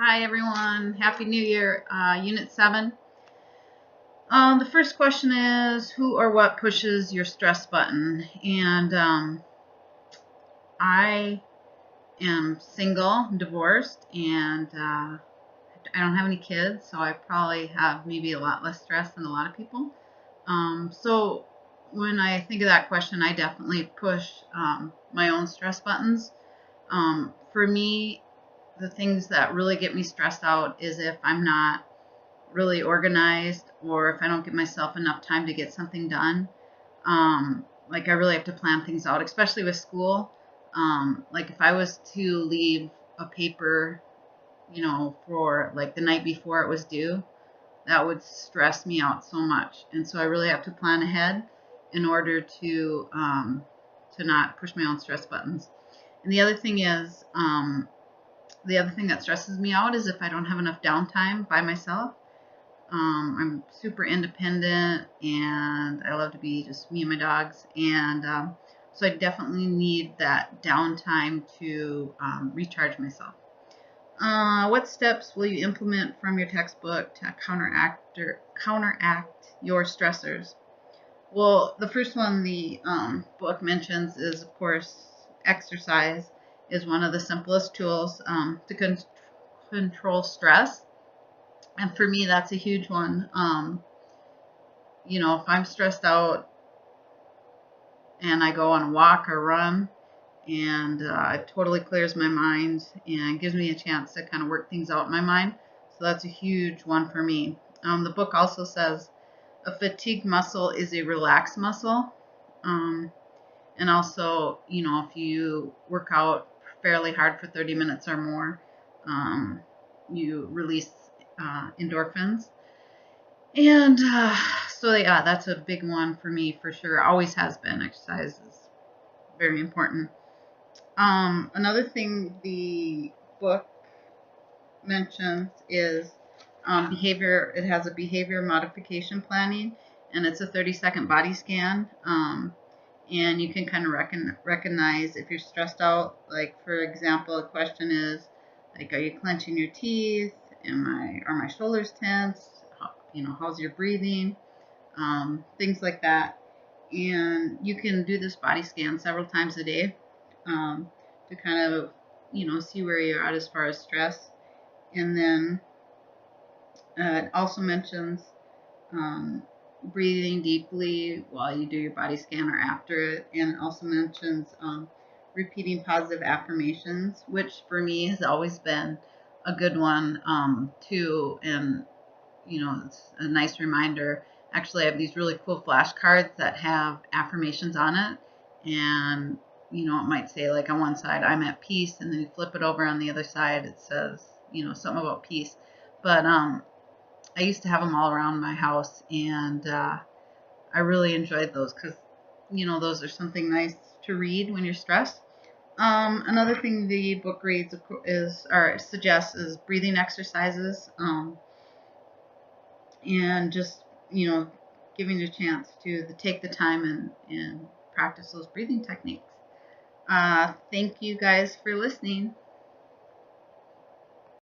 Hi everyone, Happy New Year. Unit 7. The first question is, who or what pushes your stress button? And I am single, divorced, and I don't have any kids, so I probably have maybe a lot less stress than a lot of people. So when I think of that question, I definitely push my own stress buttons. For me, the things that really get me stressed out is if I'm not really organized or if I don't give myself enough time to get something done. Like I really have to plan things out, especially with school. Like if I was to leave a paper, for like the night before it was due, that would stress me out so much. And so I really have to plan ahead in order to not push my own stress buttons. And the other thing that stresses me out is if I don't have enough downtime by myself. I'm super independent and I love to be just me and my dogs. And so I definitely need that downtime to recharge myself. What steps will you implement from your textbook to counteract your stressors? Well, the first one the book mentions is, of course, exercise is one of the simplest tools to control stress. And for me, that's a huge one. If I'm stressed out and I go on a walk or run, and it totally clears my mind and gives me a chance to kind of work things out in my mind. So that's a huge one for me. The book also says a fatigued muscle is a relaxed muscle. And also, if you work out fairly hard for 30 minutes or more, you release endorphins. And so, yeah, that's a big one for me for sure. Always has been. Exercise is very important. Another thing the book mentions is behavior. It has a behavior modification planning, and it's a 30-second body scan. And you can kind of recognize if you're stressed out. Like, for example, a question is, like, are you clenching your teeth? Are my shoulders tense? How's your breathing? Things like that. And you can do this body scan several times a day to kind of, see where you're at as far as stress. And then it also mentions breathing deeply while you do your body scan or after it. And it also mentions repeating positive affirmations, which for me has always been a good one too. And, it's a nice reminder. Actually, I have these really cool flashcards that have affirmations on it. And, it might say, like, on one side, I'm at peace. And then you flip it over on the other side, it says, something about peace. But I used to have them all around my house. And I really enjoyed those because, those are something nice to read when you're stressed. Another thing the book reads is, or suggests, is breathing exercises. And just giving you a chance to take the time and practice those breathing techniques. Thank you guys for listening.